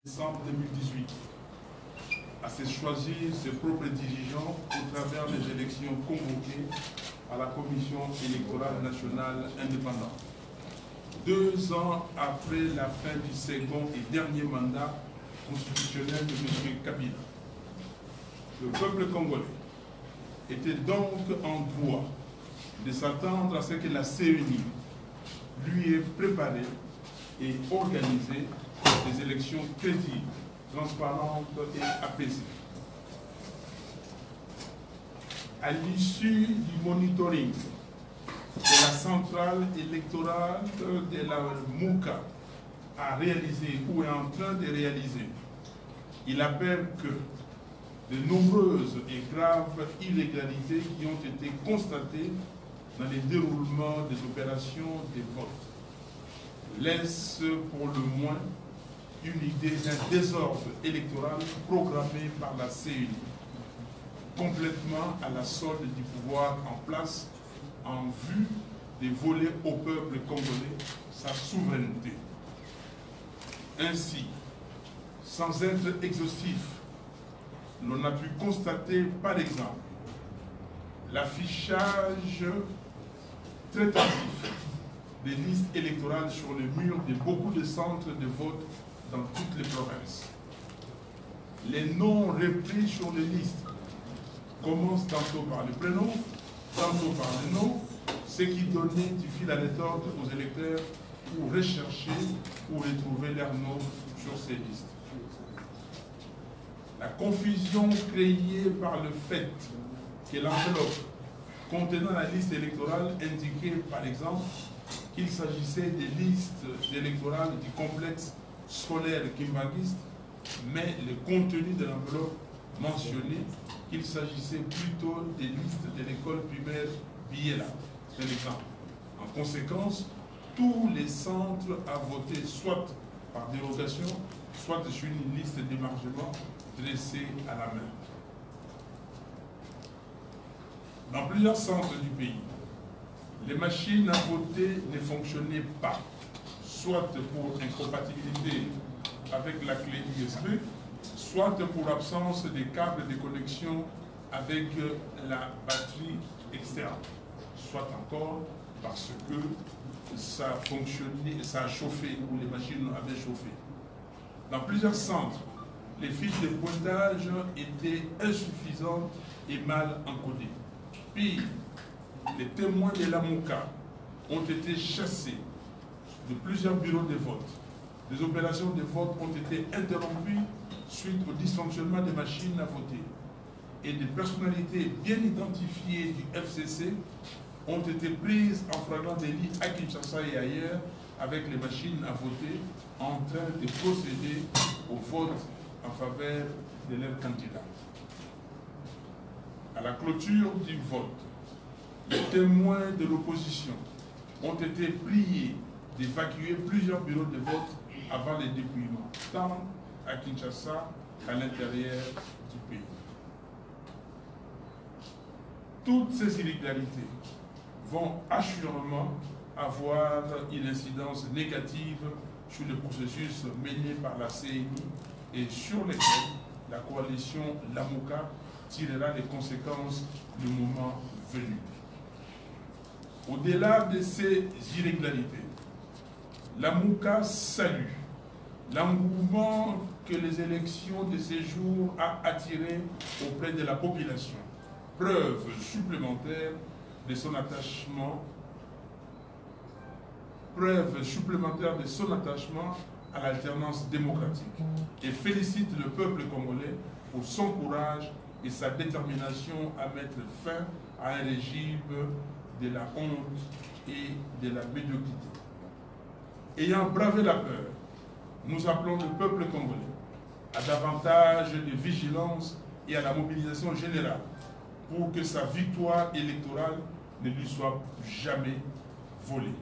Décembre 2018, à se choisir ses propres dirigeants au travers des élections convoquées à la Commission électorale nationale indépendante. 2 ans après la fin du second et dernier mandat constitutionnel de M. Kabila, le peuple congolais était donc en droit de s'attendre à ce que la CENI lui ait préparé et organisé des élections crédibles, transparentes et apaisées. À l'issue du monitoring de la centrale électorale de la MOUCA a réalisé ou est en train de réaliser, il appelle que de nombreuses et graves illégalités qui ont été constatées dans le déroulement des opérations des votes laissent pour le moins une idée d'un désordre électoral programmé par la CENI, complètement à la solde du pouvoir en place en vue de voler au peuple congolais sa souveraineté. Ainsi, sans être exhaustif, l'on a pu constater par exemple l'affichage très tardif des listes électorales sur le mur de beaucoup de centres de vote dans toutes les provinces. Les noms repris sur les listes commencent tantôt par le prénom, tantôt par le nom, ce qui donnait du fil à retordre aux électeurs pour rechercher ou retrouver leurs noms sur ces listes. La confusion créée par le fait que l'enveloppe contenant la liste électorale indiquait par exemple qu'il s'agissait des listes électorales du complexe scolaire kimbanguiste, mais le contenu de l'enveloppe mentionnait qu'il s'agissait plutôt des listes de l'école primaire Biela. C'est l'exemple. En conséquence, tous les centres à voter soit par dérogation, soit sur une liste d'émargement dressée à la main. Dans plusieurs centres du pays, les machines à voter ne fonctionnaient pas, soit pour incompatibilité avec la clé USB, soit pour absence des câbles de connexion avec la batterie externe, soit encore parce que ça fonctionnait, ça a chauffé, ou les machines avaient chauffé. Dans plusieurs centres, les fiches de pointage étaient insuffisantes et mal encodées. Pire, les témoins de la MOUCA ont été chassés de plusieurs bureaux de vote. Des opérations de vote ont été interrompues suite au dysfonctionnement des machines à voter. Et des personnalités bien identifiées du FCC ont été prises en flagrant délit à Kinshasa et ailleurs avec les machines à voter en train de procéder au vote en faveur de leurs candidats. À la clôture du vote, les témoins de l'opposition ont été priés d'évacuer plusieurs bureaux de vote avant les dépouillements, tant à Kinshasa qu'à l'intérieur du pays. Toutes ces illégalités vont assurément avoir une incidence négative sur le processus mené par la CENI et sur lesquels la coalition Lamouka tirera les conséquences du moment venu. Au-delà de ces irrégularités, la MOUCA salue l'engouement que les élections de ces jours a attiré auprès de la population, preuve supplémentaire de son attachement, à l'alternance démocratique, et félicite le peuple congolais pour son courage et sa détermination à mettre fin à un régime de la honte et de la médiocrité. Ayant bravé la peur, nous appelons le peuple congolais à davantage de vigilance et à la mobilisation générale pour que sa victoire électorale ne lui soit jamais volée.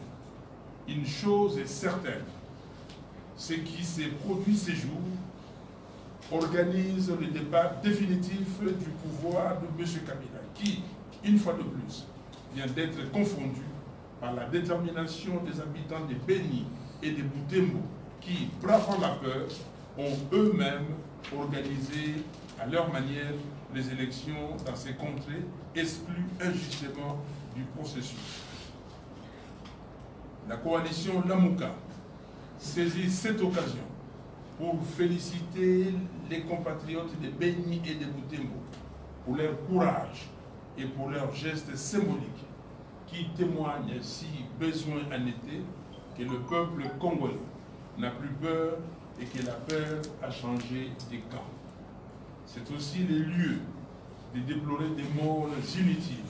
Une chose est certaine, ce qui s'est produit ces jours organise le départ définitif du pouvoir de M. Kabila, qui, une fois de plus, vient d'être confondu par la détermination des habitants de Beni et de Butembo qui, bravant la peur, ont eux-mêmes organisé à leur manière les élections dans ces contrées, exclues injustement du processus. La coalition Lamuka saisit cette occasion pour féliciter les compatriotes de Beni et de Butembo pour leur courage et pour leurs gestes symboliques qui témoignent, si besoin en était, que le peuple congolais n'a plus peur et que la peur a changé de camp. C'est aussi le lieu de déplorer des morts inutiles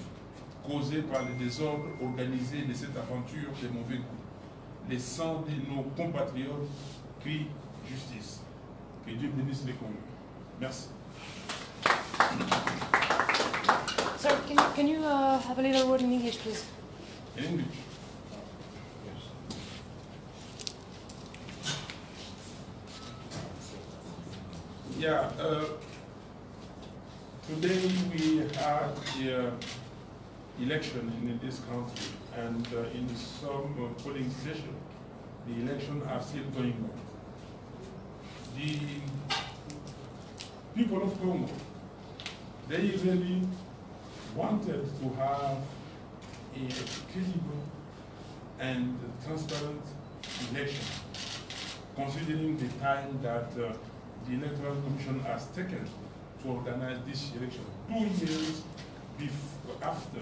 causées par les désordres organisés de cette aventure de mauvais goût. Les sangs de nos compatriotes crient justice. Que Dieu bénisse les Congolais. Merci. Sir, can you have a little word in English, please? In English. Yeah, today we had the election in this country, and in some polling stations, the elections are still going on. The people of Congo, they really wanted to have a credible and transparent election, considering the time that the Electoral Commission has taken to organize this election, 2 years after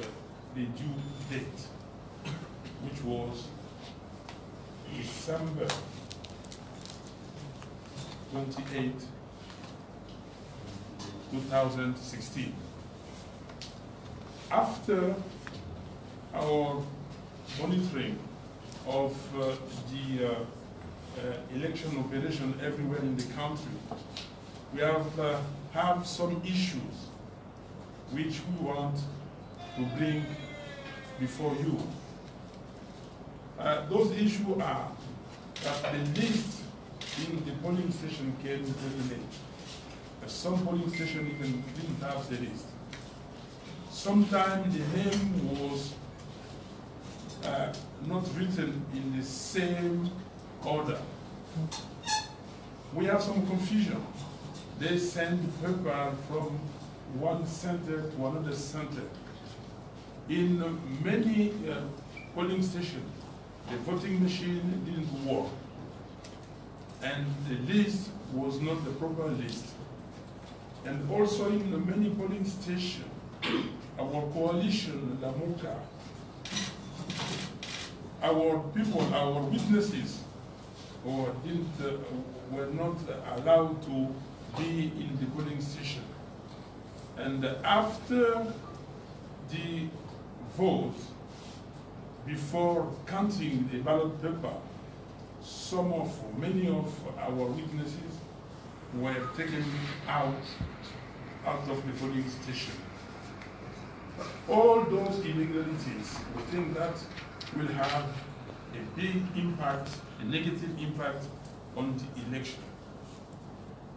the due date, which was December 28, 2016. After our monitoring of the election operation everywhere in the country, we have some issues which we want to bring before you. Those issues are that the list in the polling station came very late. Some polling stations even didn't have the list. Sometimes the name was not written in the same order. We have some confusion. They send paper from one center to another center. In many polling stations, the voting machine didn't work, and the list was not the proper list. And also in many polling stations, our coalition, Lamuka, our people, our witnesses, were not allowed to be in the polling station. And after the vote, before counting the ballot paper, many of our witnesses were taken out of the polling station. All those illegalities, we think that will have a big impact, a negative impact on the election.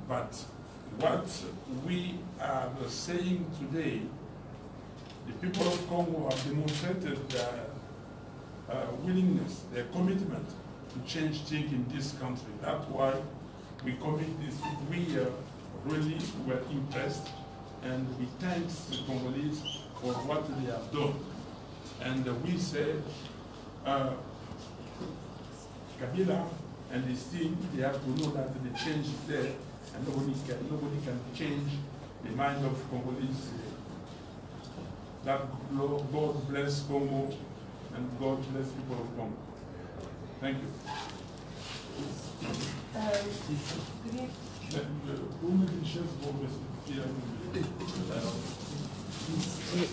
But what we are saying today, the people of Congo have demonstrated their willingness, their commitment to change things in this country. That's why we commit this. We really were impressed, and we thank the Congolese for what they have done. And we said, Kabila and his team, they have to know that the change is there, and nobody can change the mind of Congolese. That God bless Congo, and God bless people of Congo. Thank you.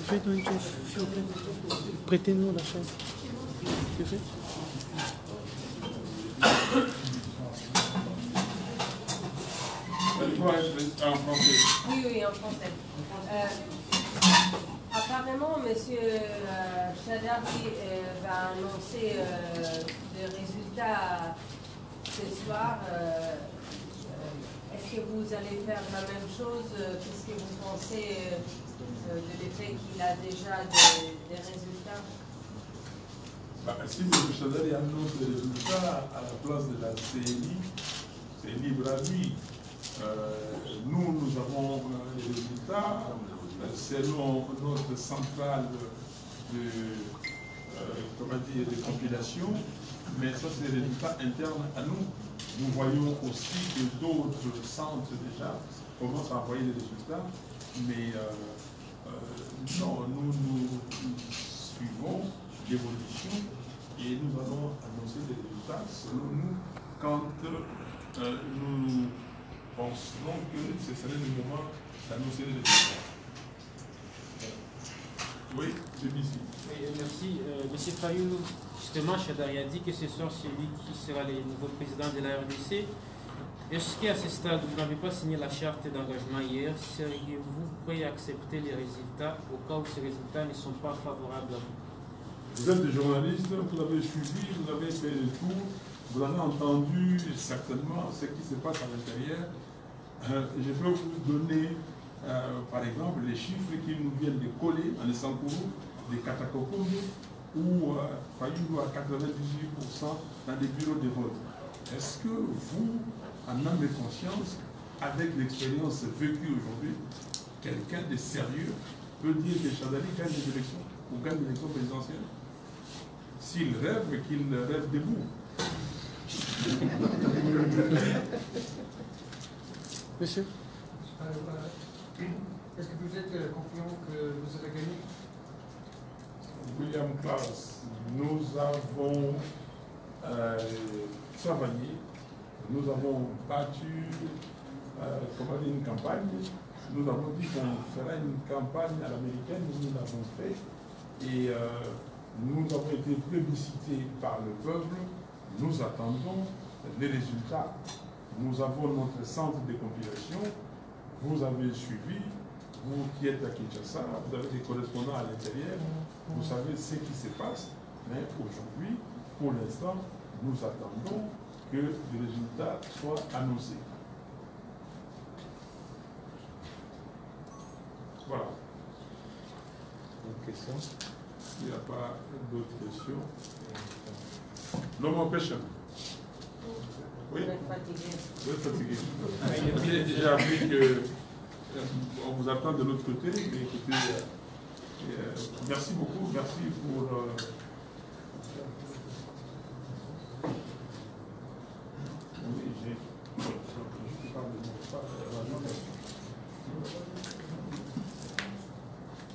Faites-nous une chaise, s'il vous plaît. Prêtez-nous la chaise. Excusez. Oui, oui, en français. Apparemment, M. Chadabi va annoncer les résultats ce soir. Est-ce que vous allez faire la même chose? Qu'est-ce que vous pensez de l'effet qu'il a déjà des résultats? Si M. Chadabi annonce les résultats à la place de la CNI, c'est c'est libre à lui. Nous avons les résultats selon notre centrale de compilation, mais ça c'est les résultats internes à nous. Nous voyons aussi que d'autres centres déjà commencent à envoyer les résultats, mais non, nous suivons l'évolution et nous allons annoncer les résultats selon nous quand nous penserons que ce serait le moment d'annoncer les résultats. Oui, celui-ci. Oui, merci. Monsieur Fayoulou, justement, Chadari a dit que ce soir, c'est lui qui sera le nouveau président de la RDC. Est-ce qu'à ce stade, vous n'avez pas signé la charte d'engagement hier? Seriez-vous prêt à accepter les résultats au cas où ces résultats ne sont pas favorables à vous? Vous êtes des journalistes, vous avez suivi, vous avez fait le tour, vous avez entendu certainement ce qui se passe à l'intérieur. Je peux vous donner, par exemple, les chiffres qui nous viennent de coller en Essankourou, de Katakokombe, où Fayoulou à 98% dans des bureaux de vote. Est-ce que vous, en âme et conscience, avec l'expérience vécue aujourd'hui, quelqu'un de sérieux peut dire que Chadali gagne des élections ou gagne l'élection présidentielle? S'il rêve, qu'il rêve debout. Monsieur? Est-ce que vous êtes confiant que vous allez gagner? William Klaus, nous avons travaillé, nous avons battu une campagne, nous avons dit qu'on ferait une campagne à l'américaine, nous l'avons fait, et nous avons été plébiscités par le peuple, nous attendons les résultats. Nous avons notre centre de compilation, vous avez suivi, vous qui êtes à Kinshasa, vous avez des correspondants à l'intérieur, vous savez ce qui se passe, mais aujourd'hui, pour l'instant, nous attendons que les résultats soient annoncés. Voilà. Une question? Il n'y a pas d'autres questions. L'homme en pêche. Oui. Vous êtes fatigué. Vous êtes fatigué. J'ai appris qu'on vous attend de l'autre côté. Mais écoutez, merci beaucoup. Merci pour. Oui, j'ai.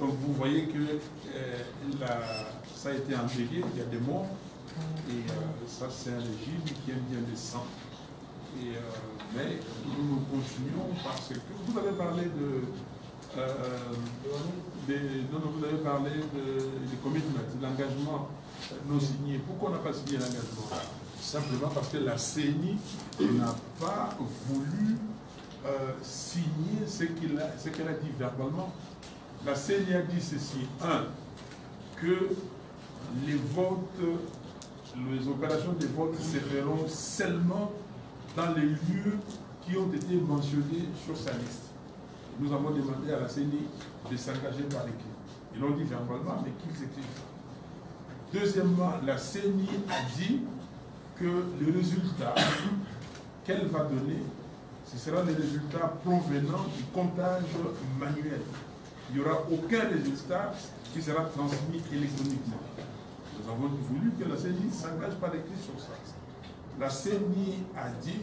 Donc vous voyez que ça a été endigué, il y a des morts, et ça c'est un régime qui aime bien le sang. Mais nous continuons parce que vous avez parlé vous avez parlé de commitment, de l'engagement non signé. Pourquoi on n'a pas signé l'engagement? Simplement parce que la CENI n'a pas voulu signer ce qu'elle a dit verbalement. La CENI a dit ceci: un, que les votes, les opérations de vote se feront seulement dans les lieux qui ont été mentionnés sur sa liste. Nous avons demandé à la CENI de s'engager par écrit. Ils l'ont dit verbalement, mais qu'ils écrivent. Deuxièmement, la CENI a dit que le résultat qu'elle va donner, ce sera le résultat provenant du comptage manuel. Il n'y aura aucun résultat qui sera transmis électroniquement. Nous avons voulu que la CENI s'engage par écrit sur ça. La CENI a dit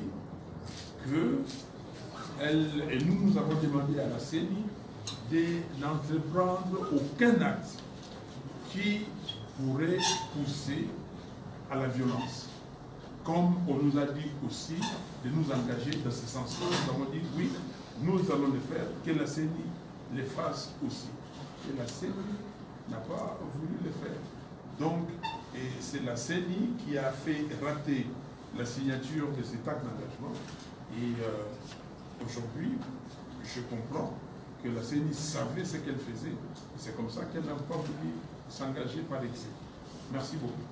que et nous avons demandé à la CENI de n'entreprendre aucun acte qui pourrait pousser à la violence. Comme on nous a dit aussi de nous engager dans ce sens-là. Nous avons dit oui, nous allons le faire, que la CENI le fasse aussi. Et la CENI n'a pas voulu le faire. Donc, c'est la CENI qui a fait rater la signature de cet acte d'engagement. Et aujourd'hui, je comprends que la CENI savait ce qu'elle faisait. C'est comme ça qu'elle n'a pas voulu s'engager par excès. Merci beaucoup.